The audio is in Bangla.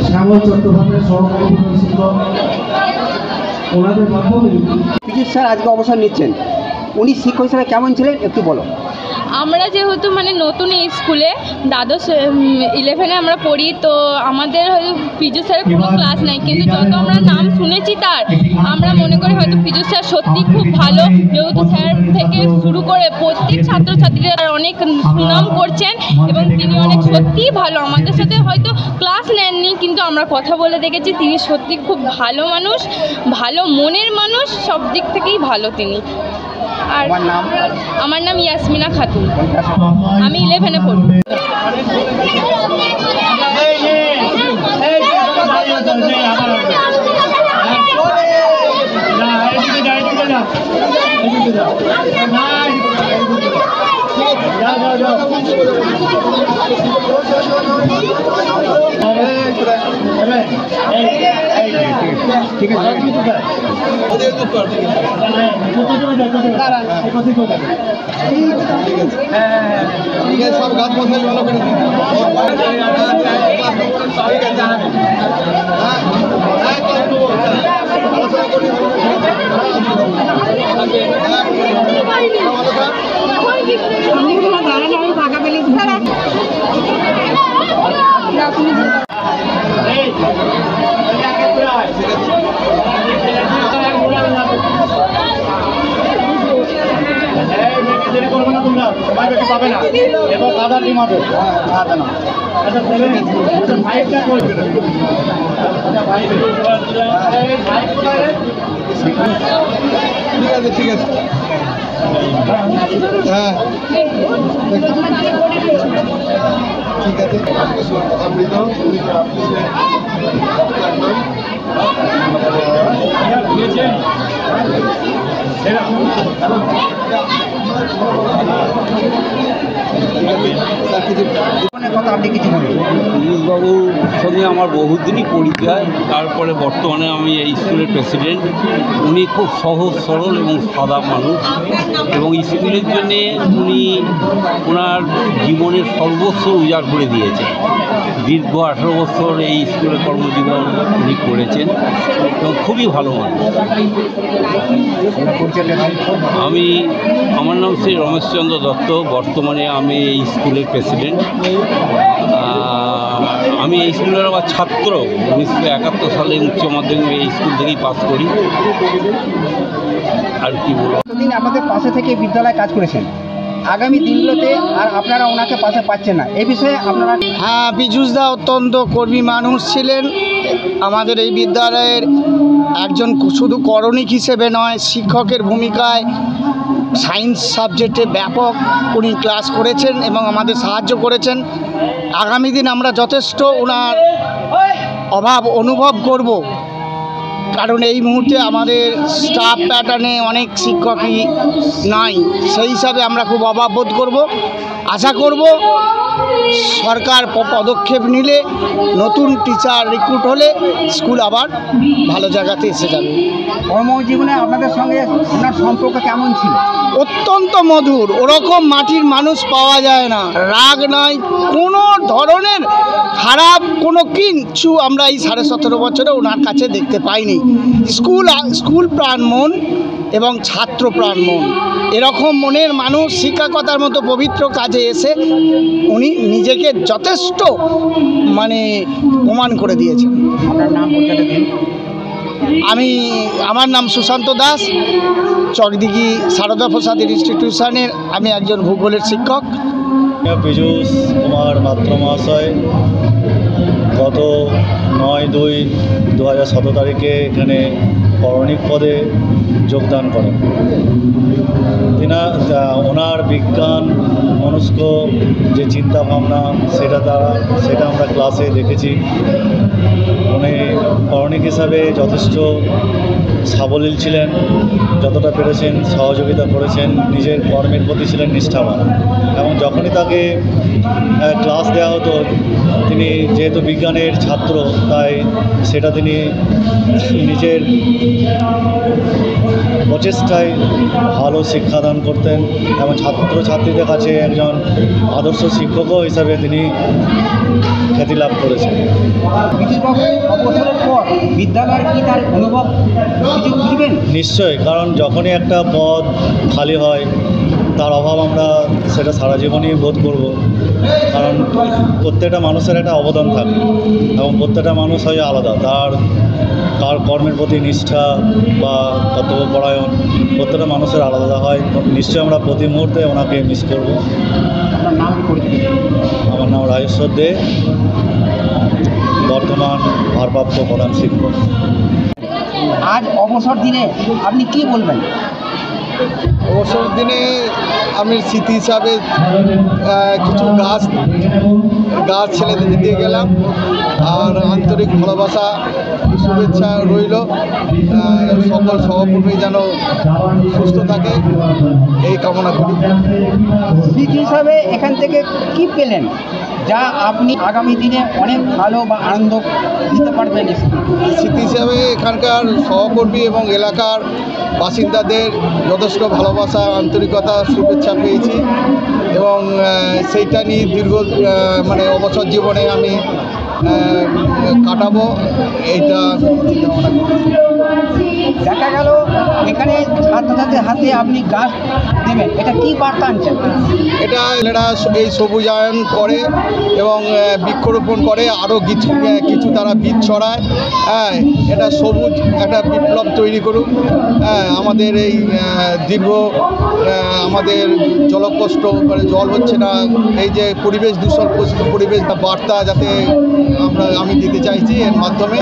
শ্যামল চট্টোপাধ্যায় সহকারী শিক্ষক ওনাদের মাধ্যমে পিজুষ স্যার আজকে অবসর নিচ্ছেন, উনি শিক্ষক হিসেবে কেমন ছিলেন একটু বলো। আমরা যেহেতু নতুন এই স্কুলে দ্বাদশ 11-এ আমরা পড়ি, তো আমাদের হয়তো পিজুষ স্যারের কোনো ক্লাস নাই, কিন্তু যত আমরা নাম শুনেছি তার, আমরা মনে করি হয়তো পিজুষ স্যার সত্যি খুব ভালো। যেহেতু স্যার থেকে শুরু করে প্রত্যেক ছাত্রছাত্রীরা অনেক সুনাম করছেন এবং তিনি অনেক সত্যিই ভালো। আমাদের সাথে হয়তো ক্লাস নেননি, কিন্তু আমরা কথা বলে দেখেছি তিনি সত্যি খুব ভালো মানুষ, ভালো মনের মানুষ, সব দিক থেকেই ভালো তিনি। আর আমার নাম ইয়াসমিনা খাতুন, আমি 11-এ পড়ি। ঠিক আছে সব গাছ বসাই ভালো করে ফাঁকা পেলে পাবে না এবং আধার টিম হবে। ঠিক আছে ঠিক আছে হ্যাঁ ঠিক আছে। পিজুষবাবুর সঙ্গে আমার বহুদিনই পরিচয়, তারপরে বর্তমানে আমি এই স্কুলের প্রেসিডেন্ট। উনি খুব সহজ সরল এবং সাদা মানুষ, এবং স্কুলের জন্যে উনি ওনার জীবনের সর্বস্ব উজাড় করে দিয়েছেন। দীর্ঘ 18 বছর এই স্কুলে কর্মজীবন উনি করেছেন এবং খুবই ভালো মানুষ। আমার নাম শ্রী রমেশচন্দ্র দত্ত, বর্তমানে আমি এই স্কুলের প্রেসিডেন্ট। আমি এই স্কুলের আবার ছাত্র, 1971 সালে উচ্চ মাধ্যমিক এই স্কুল থেকেই পাস করি। আর কি বলবো, আমাদের পাশে থেকে বিদ্যালয়ে কাজ করেছেন, আগামী দিনগুলোতে আর আপনারা ওনাকে পাশে পাচ্ছেন না, এই বিষয়ে আপনারা? হ্যাঁ, পিজুষদা অত্যন্ত কর্মী মানুষ ছিলেন। আমাদের এই বিদ্যালয়ের একজন শুধু করণিক হিসেবে নয়, শিক্ষকের ভূমিকায় সায়েন্স সাবজেক্টে ব্যাপক উনি ক্লাস করেছেন এবং আমাদের সাহায্য করেছেন। আগামী দিন আমরা যথেষ্ট ওনার অভাব অনুভব করব, কারণ এই মুহূর্তে আমাদের স্টাফ প্যাটার্নে অনেক শিক্ষকই নাই, সেই হিসাবে আমরা খুব অভাব বোধ করব। আশা করব সরকার পদক্ষেপ নিলে, নতুন টিচার রিক্রুট হলে স্কুল আবার ভালো জায়গাতে এসে যাবে। কর্মজীবনে আপনাদের সঙ্গে ওনার সম্পর্ক কেমন ছিল? অত্যন্ত মধুর, ওরকম মাটির মানুষ পাওয়া যায় না। রাগ নয়, কোনো ধরনের খারাপ কোনো কিছু আমরা এই 17.5 বছরে ওনার কাছে দেখতে পাইনি। স্কুল প্রাণ মন এবং ছাত্র প্রাণ মন, এরকম মনের মানুষ শিক্ষকতার মতো পবিত্র কাজে এসে উনি নিজেকে যথেষ্ট প্রমাণ করে দিয়েছেন। আপনার নাম পরিচয় দিন। আমার নাম সুশান্ত দাস, চকদিঘি সারদা প্রসাদ ইনস্টিটিউশনের আমি একজন ভূগোলের শিক্ষক। পিজুষ কুমার পাত্র মহাশয় গত 9/2/2017 তারিখে এখানে করণিক পদে যোগদান করেন। ওনার বিজ্ঞান মনস্ক যে চিন্তাভাবনা সেটা আমরা ক্লাসে দেখেছি। উনি করণিক হিসাবে যথেষ্ট সাবলীল ছিলেন, যতটা পেরেছেন সহযোগিতা করেছেন, নিজের কর্মের প্রতি ছিলেন নিষ্ঠাবান, এবং যখনই তাকে ক্লাস দেওয়া হতো, তিনি যেহেতু বিজ্ঞানের ছাত্র তাই সেটা তিনি নিজের প্রচেষ্টায় ভালো শিক্ষাদান করতেন এবং ছাত্রছাত্রীদের কাছে একজন আদর্শ শিক্ষকও হিসাবে তিনি খ্যাতি লাভ করেছেন। পীযূষবাবু অবসরের পর বিদ্যালয়ের কি তার অনুভব কিছু বুঝবেন? নিশ্চয়ই, কারণ যখনই একটা পদ খালি হয় তার অভাব আমরা সেটা সারা জীবনই বোধ করব, কারণ প্রত্যেকটা মানুষের একটা অবদান থাকে এবং প্রত্যেকটা মানুষ হয় আলাদা, তার কর্মের প্রতি নিষ্ঠা বা কর্তব্যপরায়ণ প্রত্যেকটা মানুষের আলাদা হয়। নিশ্চয়ই আমরা প্রতি মুহূর্তে ওনাকে মিস করব। আপনার নাম পরিচিত? আমার নাম রাজেশ্বর দে, বর্তমান ভারপ্রাপ্ত প্রধান শিক্ষক। আজ অবসর দিনে আপনি কি বলবেন? অবসর দিনে আমি স্মৃতি হিসাবে কিছু গাছ ছেলেদের দিয়ে গেলাম, আর আন্তরিক ভালোবাসা শুভেচ্ছা রইল। সকল সহকর্মী যেন সুস্থ থাকে এই কামনা করি। স্মৃতি হিসাবে এখান থেকে কি পেলেন যা আপনি আগামী দিনে অনেক ভালো বা আনন্দ দিতে পারবেন? স্মৃতি হিসাবে এখানকার সহকর্মী এবং এলাকার বাসিন্দাদের যথেষ্ট ভালোবাসা, আন্তরিকতা, শুভেচ্ছা পেয়েছি এবং সেইটা নিয়ে দীর্ঘ অবসর জীবনে আমি কাটাবো এইটা চিন্তা ভাবনা করছি। দেখা গেল এখানে ছাত্রছাত্রীদের হাতে আপনি গাছ দেবেন, এটা কি বার্তা আনছেন? এটা এই সবুজায়ন করে এবং বৃক্ষরোপণ করে, আরও কিছু তারা বীজ ছড়ায়। হ্যাঁ, এটা সবুজ একটা বিপ্লব তৈরি করুক। হ্যাঁ, আমাদের এই দীর্ঘ আমাদের জলকষ্ট জল হচ্ছে না, এই যে পরিবেশ দূষণ, পরিবেশ বার্তা যাতে আমি দিতে চাইছি এর মাধ্যমে।